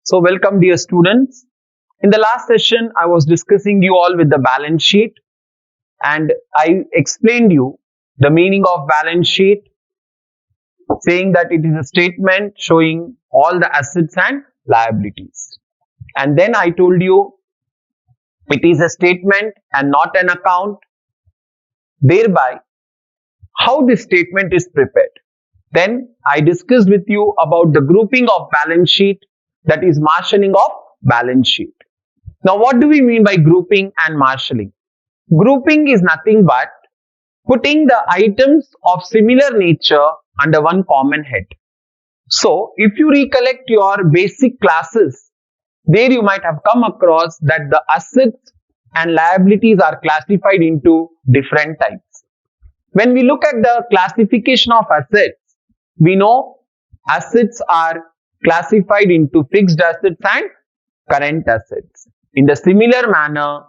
So welcome dear students. In the last session, I was discussing you all with the balance sheet and I explained you the meaning of balance sheet, saying that it is a statement showing all the assets and liabilities. And then I told you it is a statement and not an account, thereby how this statement is prepared. Then I discussed with you about the grouping of balance sheet, that is marshalling of balance sheet. Now what do we mean by grouping and marshalling? Grouping is nothing but putting the items of similar nature under one common head. So if you recollect your basic classes, there you might have come across that the assets and liabilities are classified into different types. When we look at the classification of assets, we know assets are classified into fixed assets and current assets. In the similar manner,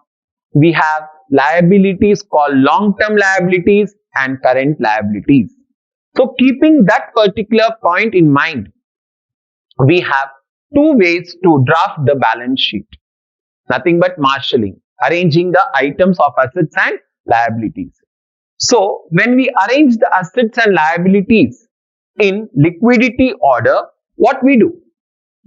we have liabilities called long-term liabilities and current liabilities. So keeping that particular point in mind, we have two ways to draft the balance sheet. Nothing but marshalling, arranging the items of assets and liabilities. So when we arrange the assets and liabilities in liquidity order, what we do?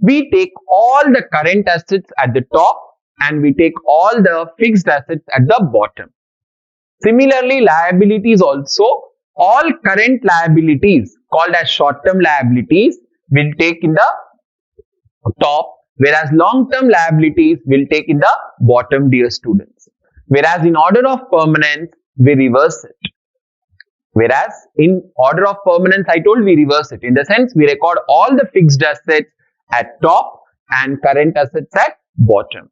We take all the current assets at the top and we take all the fixed assets at the bottom. Similarly, liabilities also, all current liabilities called as short-term liabilities will take in the top, whereas long-term liabilities will take in the bottom, dear students. Whereas in order of permanence, we reverse it. Whereas in order of permanence, I told we reverse it. In the sense, we record all the fixed assets at top and current assets at bottom.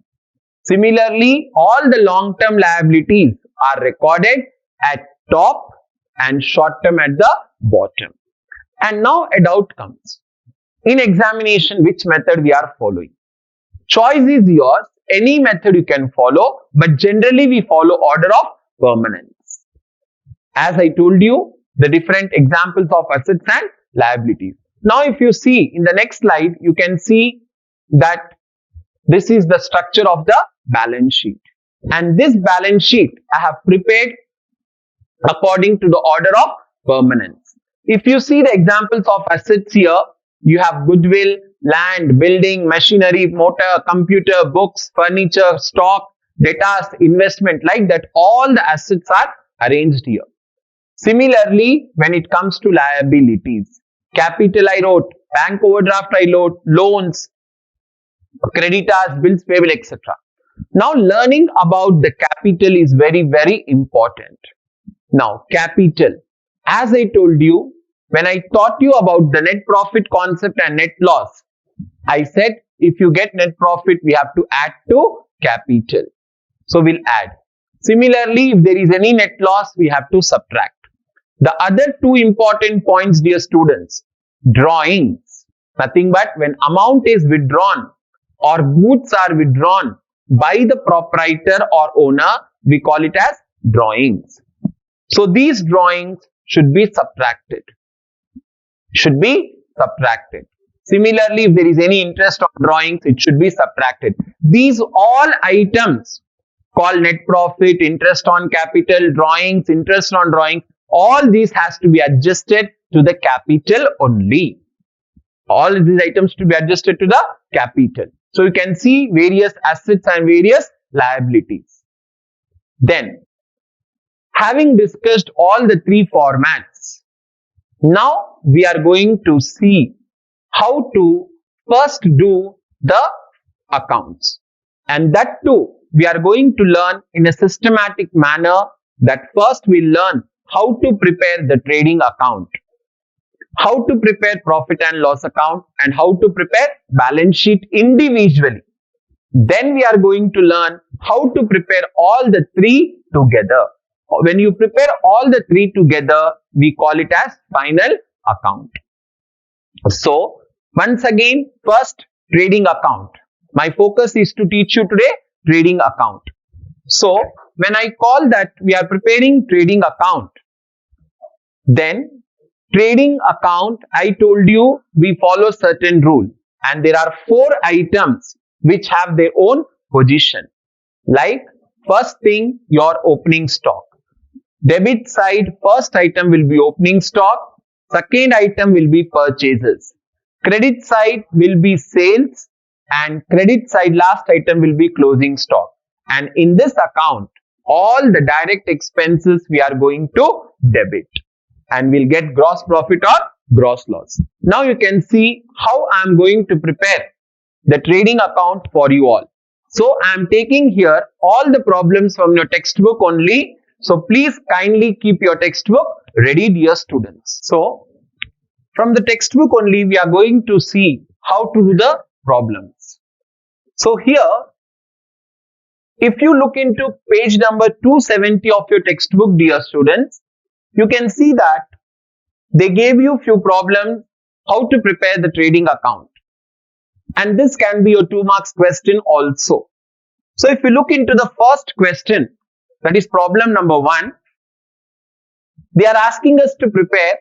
Similarly, all the long-term liabilities are recorded at top and short-term at the bottom. And now a doubt comes. In examination, which method we are following? Choice is yours. Any method you can follow, but generally we follow order of permanence. As I told you, the different examples of assets and liabilities. Now, if you see in the next slide, you can see that this is the structure of the balance sheet. And this balance sheet I have prepared according to the order of permanence. If you see the examples of assets here, you have goodwill, land, building, machinery, motor, computer, books, furniture, stock, debtors, investment, like that. All the assets are arranged here. Similarly, when it comes to liabilities, capital I wrote, bank overdraft I wrote, loans, creditors, bills payable, etc. Now, learning about the capital is very, very important. Now, capital, as I told you, when I taught you about the net profit concept and net loss, I said if you get net profit, we have to add to capital. So, we'll add. Similarly, if there is any net loss, we have to subtract. The other two important points, dear students, drawings, nothing but when amount is withdrawn or goods are withdrawn by the proprietor or owner, we call it as drawings. So these drawings should be subtracted. Similarly, if there is any interest on drawings, it should be subtracted. These all items called net profit, interest on capital, drawings, interest on drawings, all these has to be adjusted to the capital only. All these items to be adjusted to the capital. So you can see various assets and various liabilities. Then, having discussed all the three formats, now we are going to see how to first do the accounts. And that too, we are going to learn in a systematic manner. That first we learn how to prepare the trading account, how to prepare profit and loss account, and how to prepare balance sheet individually. Then we are going to learn how to prepare all the three together. When you prepare all the three together, we call it as final account. So, once again, first trading account. My focus is to teach you today trading account. So, when I call that we are preparing trading account, then trading account, I told you we follow certain rule. and there are 4 items which have their own position. Like first thing, your opening stock. Debit side, first item will be opening stock. Second item will be purchases. Credit side will be sales, and credit side last item will be closing stock. And in this account, all the direct expenses we are going to debit, and we'll get gross profit or gross loss. Now you can see how I am going to prepare the trading account for you all. So I am taking here all the problems from your textbook only. So please kindly keep your textbook ready, dear students. So from the textbook only we are going to see how to do the problems. So here, if you look into page number 270 of your textbook, dear students, you can see that they gave you few problems how to prepare the trading account. And this can be your 2 marks question also. So if you look into the first question, that is problem number 1, they are asking us to prepare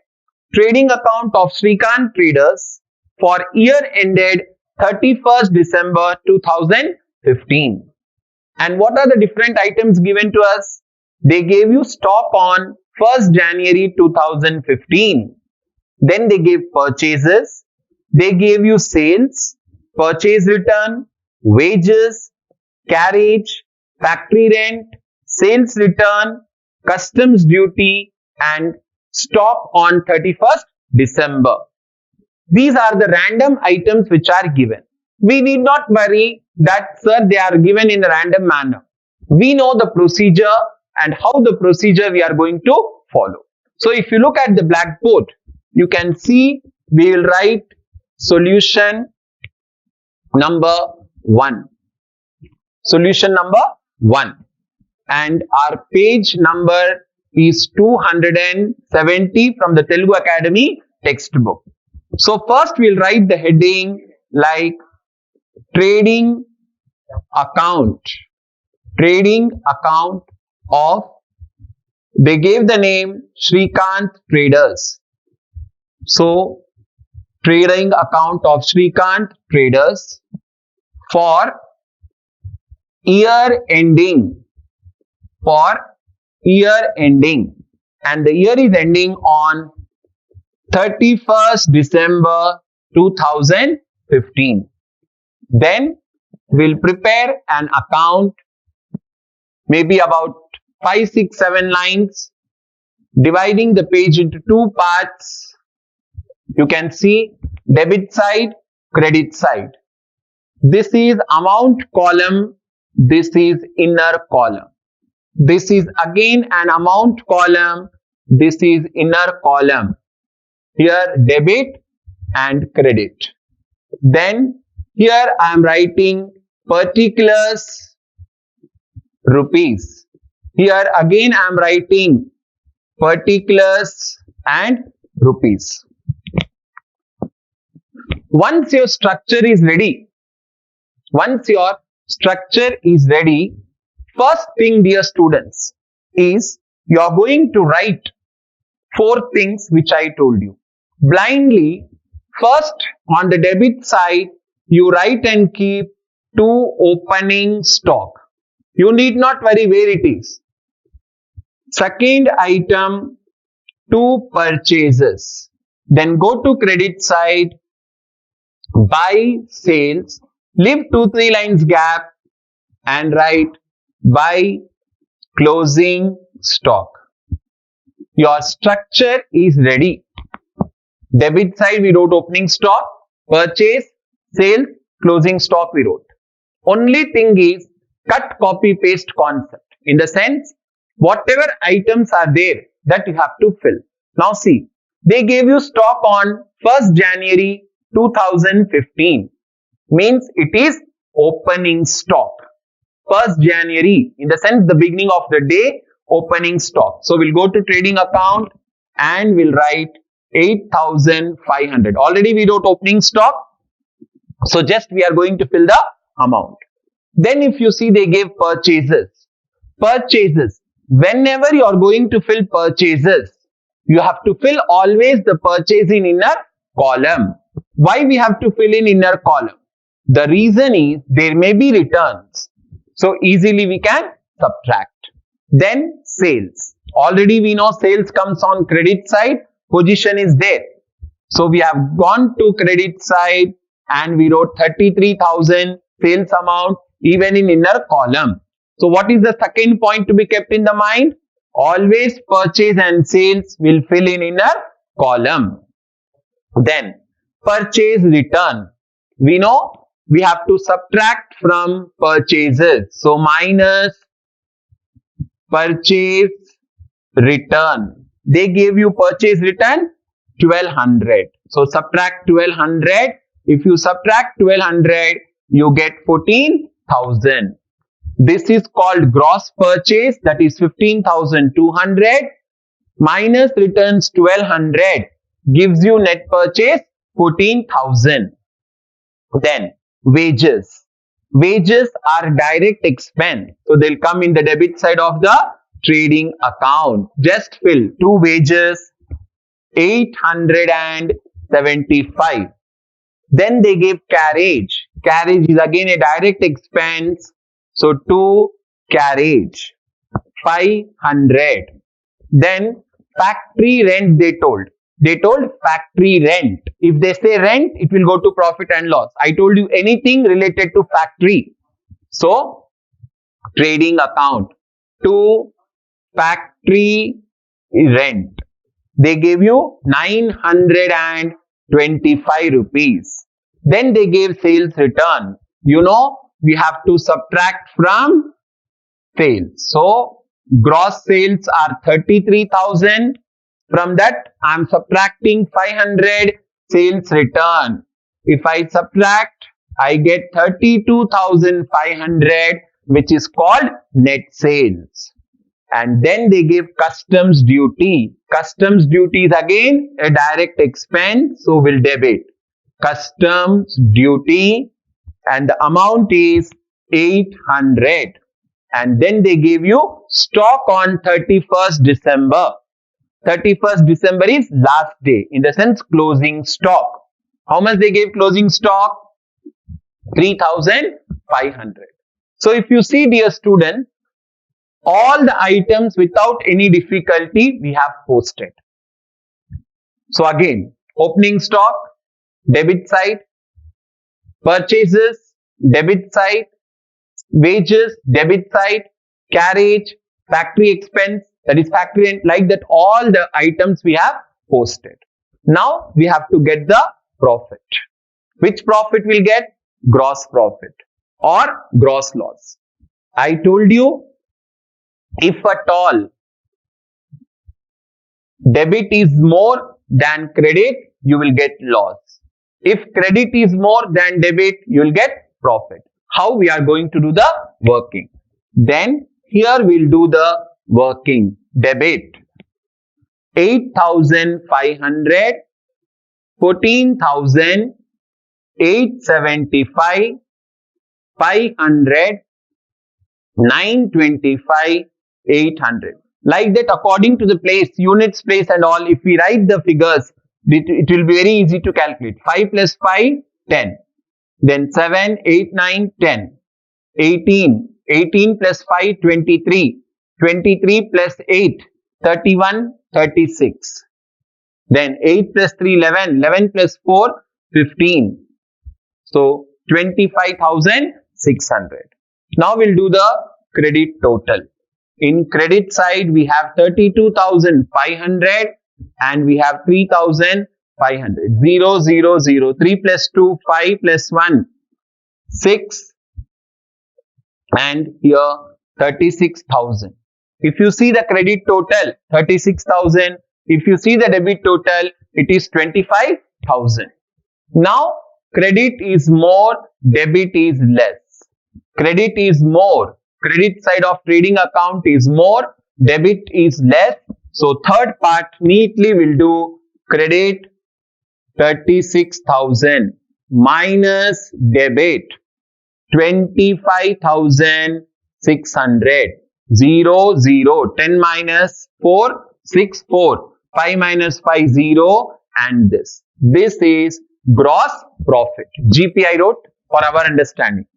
trading account of Shrikant Traders for year ended 31st December 2015. And what are the different items given to us? They gave you stock on 1st January 2015. Then they gave purchases. They gave you sales, purchase return, wages, carriage, factory rent, sales return, customs duty, and stock on 31st December. These are the random items which are given. We need not worry that, sir, they are given in a random manner. We know the procedure and how the procedure we are going to follow. So if you look at the blackboard, you can see we will write solution number 1. Solution number 1. And our page number is 270 from the Telugu Academy textbook. So first we'll write the heading like trading account. Trading account of, they gave the name Shrikant Traders. So trading account of Shrikant Traders for year ending. For year ending. And the year is ending on 31st December 2015. Then we'll prepare an account, maybe about 5, 6, 7 lines, dividing the page into 2 parts. You can see debit side, credit side. This is amount column, this is inner column. This is again an amount column, this is inner column. Here debit and credit. Then here I am writing particulars rupees. Here again I am writing particulars and rupees. Once your structure is ready, first thing, dear students, is you are going to write 4 things which I told you. Blindly, first on the debit side, you write and keep 2 opening stock. You need not worry where it is. Second item, 2 purchases. Then go to credit side, buy sales, leave 2-3 lines gap and write buy closing stock. Your structure is ready. Debit side we wrote opening stock, purchase, sales, closing stock we wrote. Only thing is cut, copy, paste concept. In the sense, whatever items are there that you have to fill. Now see, they gave you stock on 1st January 2015. Means it is opening stock. 1st January, in the sense the beginning of the day, opening stock. So we'll go to trading account and we'll write 8,500. Already we wrote opening stock. So just we are going to fill the amount. Then if you see they gave purchases. Purchases. Whenever you are going to fill purchases, you have to fill always the purchase in inner column. Why we have to fill in inner column? The reason is there may be returns. So easily we can subtract. Then sales. Already we know sales comes on credit side. Position is there. So we have gone to credit side and we wrote 33,000 sales amount even in inner column. So what is the second point to be kept in the mind? Always purchase and sales will fill in inner column. Then purchase return. We know we have to subtract from purchases. So minus purchase return. They gave you purchase return 1200. So subtract 1200. If you subtract 1200, you get 14,000. This is called gross purchase, that is 15,200 minus returns 1200 gives you net purchase 14,000. Then wages. Wages are direct expense. So they'll come in the debit side of the trading account. Just fill two wages 875. Then they give carriage. Carriage is again a direct expense. So 2 carriage 500. Then factory rent they told. They told factory rent. If they say rent, it will go to profit and loss. I told you anything related to factory. So trading account to factory rent. They gave you 925 rupees. Then they gave sales return. You know, we have to subtract from sales. So gross sales are 33,000. From that, I am subtracting 500 sales return. If I subtract, I get 32,500, which is called net sales. And then they give customs duty. Customs duty is again a direct expense, so we'll debit customs duty, and the amount is 800. And then they give you stock on 31st December. 31st December is last day, in the sense closing stock. How much they gave closing stock? 3,500. So if you see, dear student, all the items without any difficulty we have posted. So again, opening stock, debit side, purchases, debit side, wages, debit side, carriage, factory expense, that is factory rent, like that all the items we have posted. Now we have to get the profit. Which profit we'll get? Gross profit or gross loss. I told you, if at all debit is more than credit, you will get loss. If credit is more than debit, you will get profit. How we are going to do the working? Then here we'll do the working. Debit 8,500, 14,875, 500, 925, 800. Like that, according to the place, units, place and all, if we write the figures, it will be very easy to calculate. 5 plus 5, 10. Then 7, 8, 9, 10. 18. 18 plus 5, 23. 23 plus 8, 31, 36. Then 8 plus 3, 11. 11 plus 4, 15. So 25,600. Now we'll do the credit total. In credit side, we have 32,500 and we have 3,500. 0, 0, 0. 3 plus 2, 5 plus 1, 6. And here 36,000. If you see the credit total, 36,000. If you see the debit total, it is 25,000. Now, credit is more, debit is less. Credit is more. Credit side of trading account is more, debit is less. So, third part neatly will do credit 36,000 minus debit 25,600. 0, 0. 10 minus 4, 6, 4. 5 minus 5, 0. And this. This is gross profit. GP I wrote for our understanding.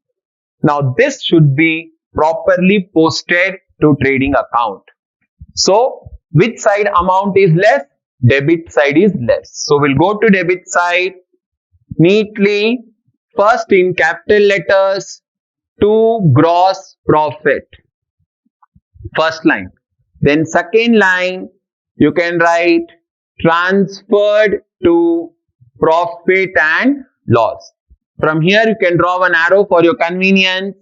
Now this should be properly posted to trading account. So which side amount is less? Debit side is less. So we'll go to debit side neatly. First in capital letters to gross profit. First line. Then second line you can write transferred to profit and loss. From here you can draw one arrow for your convenience.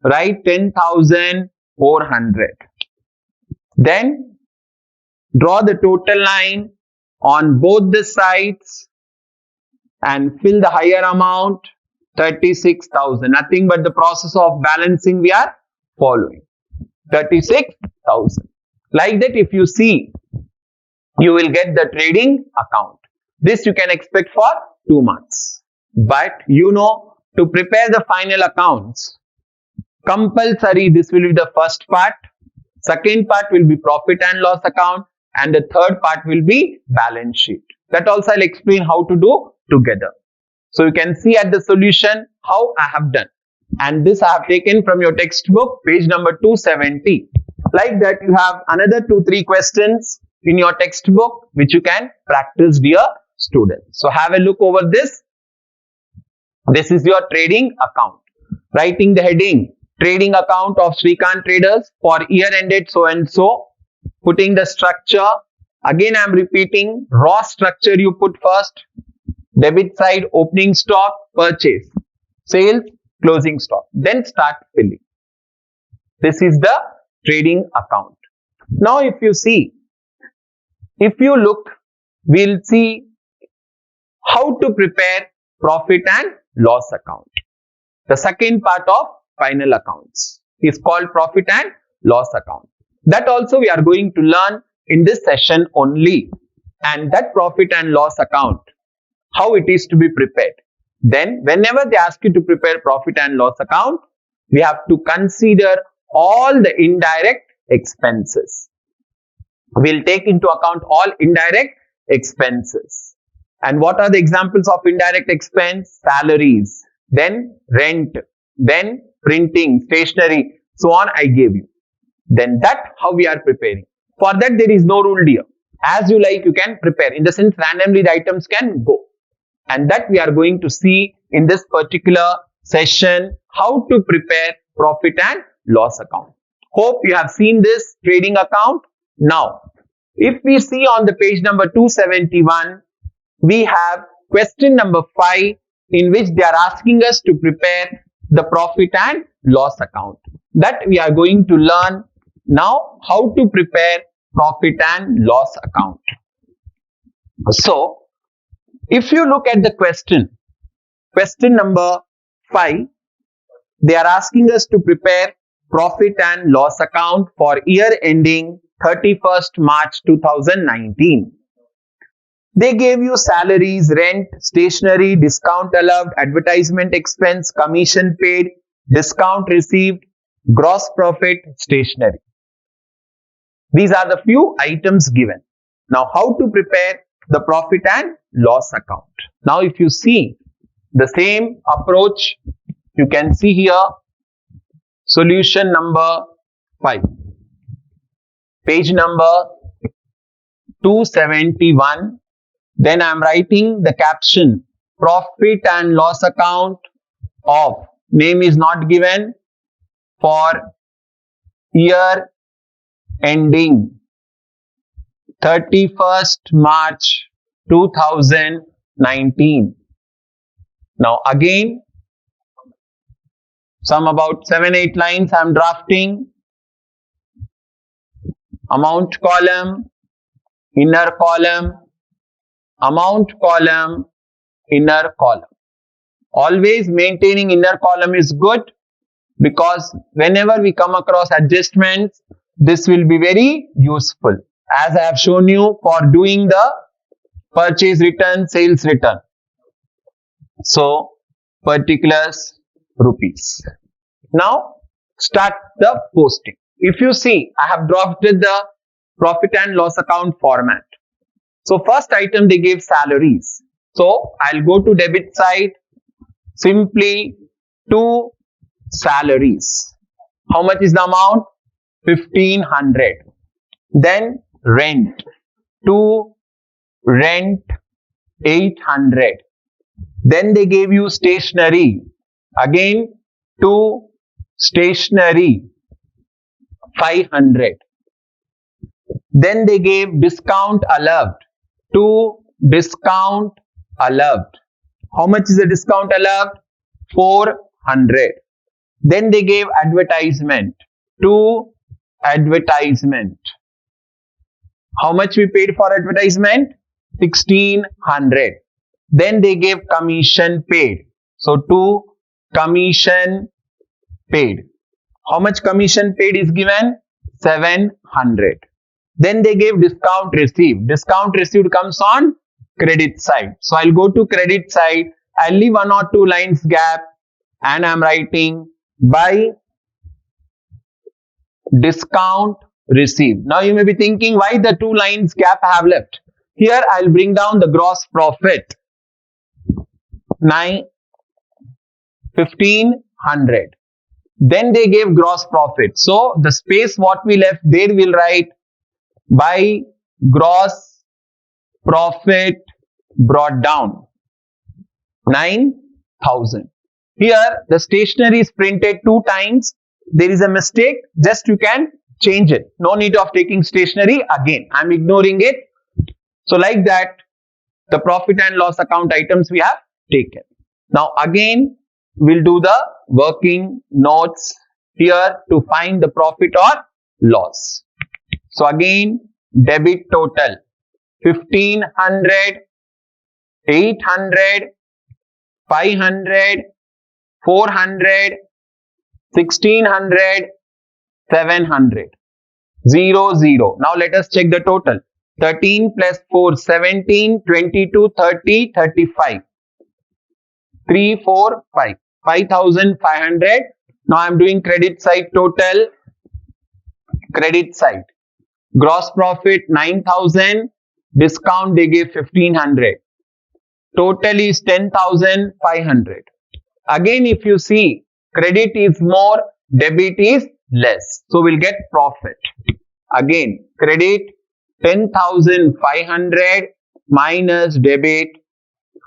Write 10,400. Then draw the total line on both the sides and fill the higher amount 36,000. Nothing but the process of balancing we are following. 36,000. Like that, if you see, you will get the trading account. This you can expect for 2 months. But you know, to prepare the final accounts, compulsory this will be the first part. Second part will be profit and loss account. And the third part will be balance sheet. That also I'll explain how to do together. So you can see at the solution how I have done. And this I have taken from your textbook, page number 270. Like that, you have another 2-3 questions in your textbook which you can practice, dear students. So have a look over this. This is your trading account. Writing the heading, trading account of Srikanth Traders for year ended so and so. Putting the structure. Again I am repeating, raw structure you put first. Debit side, opening stock, purchase, sales, closing stock. Then start filling. This is the trading account. Now if you see, if you look, we'll see how to prepare profit and loss account. The second part of final accounts is called profit and loss account. That also we are going to learn in this session only. And that profit and loss account, how it is to be prepared. Then whenever they ask you to prepare profit and loss account, we have to consider all the indirect expenses. We'll take into account all indirect expenses. And what are the examples of indirect expense? Salaries, then rent, then printing, stationery, so on I gave you. Then that how we are preparing. For that there is no rule here. As you like you can prepare. In the sense randomly the items can go. And that we are going to see in this particular session how to prepare profit and loss account. Hope you have seen this trading account. Now, if we see on the page number 271, we have question number 5 in which they are asking us to prepare the profit and loss account. That we are going to learn now how to prepare profit and loss account. So, if you look at the question number 5, they are asking us to prepare profit and loss account for year ending 31st March 2019. They gave you salaries, rent, stationery, discount allowed, advertisement expense, commission paid, discount received, gross profit, stationery. These are the few items given. Now, how to prepare the profit and loss account? Now, if you see the same approach, you can see here solution number 5, page number 271. Then I am writing the caption, profit and loss account of, name is not given, for year ending 31st March 2019. Now again, some about 7-8 lines I am drafting. Amount column, inner column, amount column, inner column. Always maintaining inner column is good, because whenever we come across adjustments, this will be very useful. As I have shown you for doing the purchase return, sales return. So, particulars rupees. Now, start the posting. If you see, I have drafted the profit and loss account format. So, first item they gave salaries. So I'll go to debit side, simply two salaries. How much is the amount? 1500. Then rent, to rent 800. Then they gave you stationery, again to stationery 500. Then they gave discount allowed, to discount allowed. How much is the discount allowed? 400. Then they gave advertisement, to advertisement. How much we paid for advertisement? 1600. Then they gave commission paid. So to commission paid. How much commission paid is given? 700. Then they gave discount received. Discount received comes on credit side. So I'll go to credit side. I'll leave one or two lines gap and I'm writing by discount received. Now you may be thinking why the two lines gap I have left. Here I'll bring down the gross profit. 1500. Then they gave gross profit. So the space what we left there we'll write by gross profit brought down 9,000. Here the stationery is printed 2 times. There is a mistake. Just you can change it. No need of taking stationery again. I'm ignoring it. So like that, the profit and loss account items we have taken. Now again, we'll do the working notes here to find the profit or loss. So again, debit total 1500, 800, 500, 400, 1600, 700, 0, 0. Now let us check the total. 13 plus 4, 17, 22, 30, 35. 3, 4, 5. 5,500. Now I am doing credit side total. Credit side. Gross profit 9,000. Discount they gave 1,500. Total is 10,500. Again, if you see, credit is more, debit is less. So we'll get profit. Again, credit 10,500 minus debit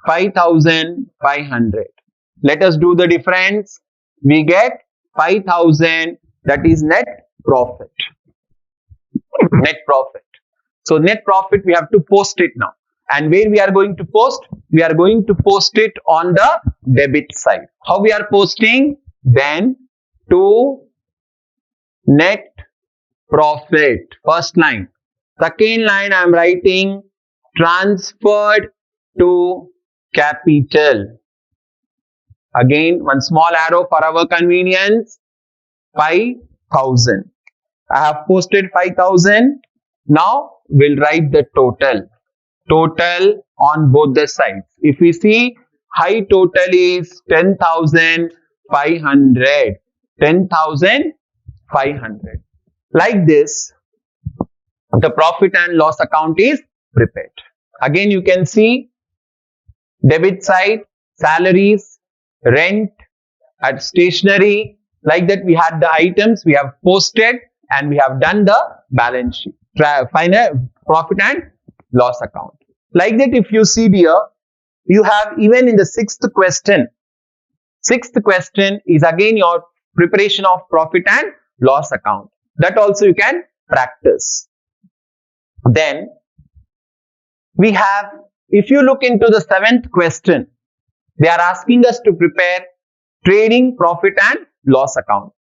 5,500. Let us do the difference. We get 5,000, that is net profit. Net profit. So net profit we have to post it now. And where we are going to post? We are going to post it on the debit side. How we are posting? Then to net profit. First line. Second line I am writing transferred to capital. Again, one small arrow for our convenience. 5,000. I have posted 5,000. Now we'll write the total. Total on both the sides. If we see, high total is 10,500. 10,500. Like this, the profit and loss account is prepared. Again, you can see debit side, salaries, rent, at stationery. Like that, we had the items, we have posted and we have done the balance sheet. Final profit and loss account. Like that, if you see here, you have even in the sixth question. Sixth question is again your preparation of profit and loss account. That also you can practice. Then we have, if you look into the seventh question, they are asking us to prepare trading profit and loss account.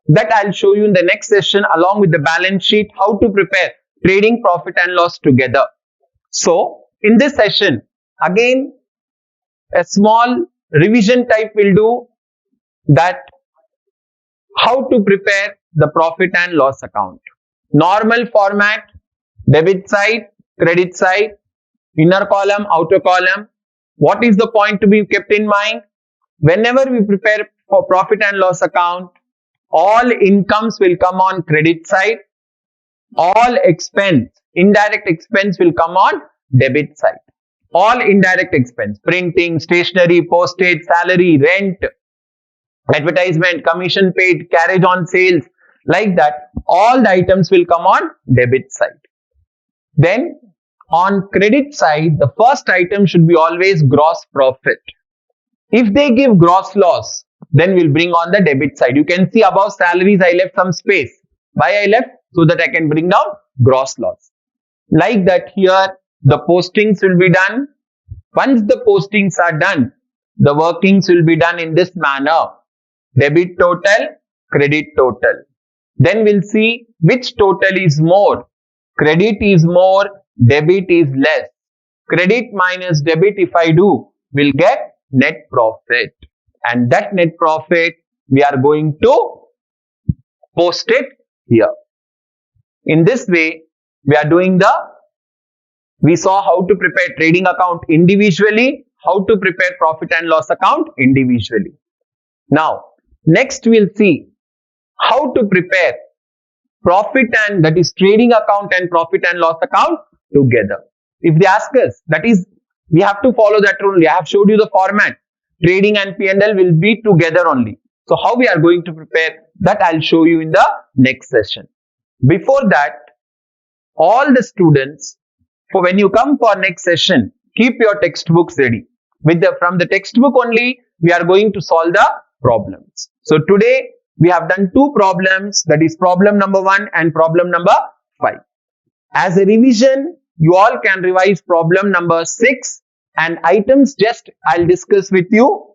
That I'll show you in the next session along with the balance sheet, how to prepare trading profit and loss together. So in this session, again, a small revision type will do that, how to prepare the profit and loss account. Normal format, debit side, credit side, inner column, outer column. What is the point to be kept in mind? Whenever we prepare for profit and loss account, all incomes will come on credit side. All expense, indirect expense will come on debit side. all indirect expense, printing, stationery, postage, salary, rent, advertisement, commission paid, carriage on sales, like that, all the items will come on debit side. Then on credit side, the first item should be always gross profit. If they give gross loss, then we'll bring on the debit side. You can see above salaries, I left some space. Why I left? So that I can bring down gross loss. Like that, here the postings will be done. Once the postings are done, the workings will be done in this manner. Debit total, credit total. Then we'll see which total is more. Credit is more, debit is less. Credit minus debit, if I do, we'll get net profit. And that net profit, we are going to post it here. In this way, we saw how to prepare trading account individually, how to prepare profit and loss account individually. Now, next we'll see how to prepare profit and, that is, trading account and profit and loss account together. If they ask us, that is, we have to follow that rule. I have showed you the format. Trading and P&L will be together only. So how we are going to prepare that, I'll show you in the next session. Before that, all the students, for when you come for next session, keep your textbooks ready. From the textbook only, we are going to solve the problems. So today we have done two problems, that is problem number 1 and problem number 5. As a revision, you all can revise problem number 6 and items just I'll discuss with you.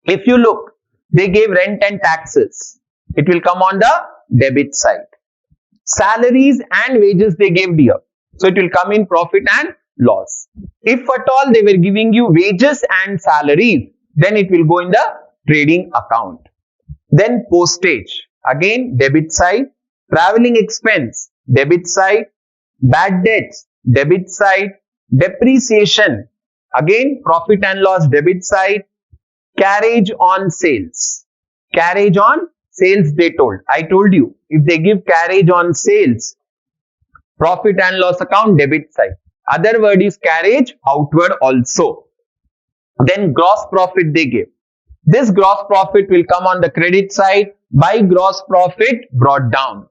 If you look, they gave rent and taxes. It will come on the debit side. Salaries and wages they gave here. So it will come in profit and loss. If at all they were giving you wages and salaries, then it will go in the trading account. Then postage, again debit side. Traveling expense, debit side. Bad debts, debit side. Depreciation, again profit and loss, debit side. Carriage on sales. Carriage on sales they told. I told you, if they give carriage on sales, profit and loss account, debit side. Other word is carriage outward also. Then gross profit they give. This gross profit will come on the credit side. By gross profit brought down.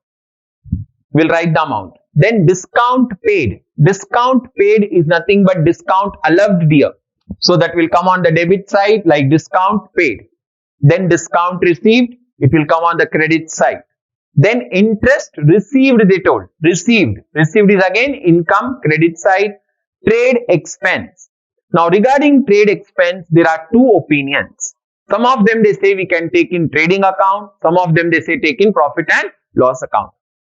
We'll write the amount. Then discount paid. Discount paid is nothing but discount allowed here. So that will come on the debit side like discount paid. Then discount received, it will come on the credit side. Then interest received they told. Received. Received is again income, credit side. Trade expense. Now regarding trade expense, there are two opinions. Some of them they say we can take in trading account. Some of them they say take in profit and loss account.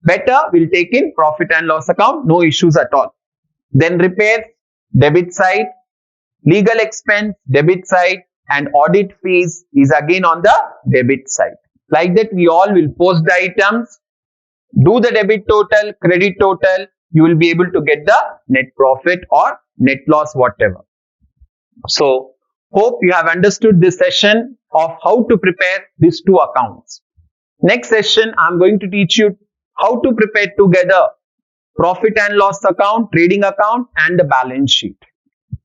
Better we'll take in profit and loss account, no issues at all. Then repairs, debit side. Legal expense, debit side. And audit fees is again on the debit side. Like that we all will post the items, do the debit total, credit total, you will be able to get the net profit or net loss, whatever. So, hope you have understood this session of how to prepare these two accounts. Next session, I am going to teach you how to prepare together profit and loss account, trading account and the balance sheet.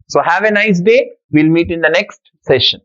So, have a nice day. We'll meet in the next session.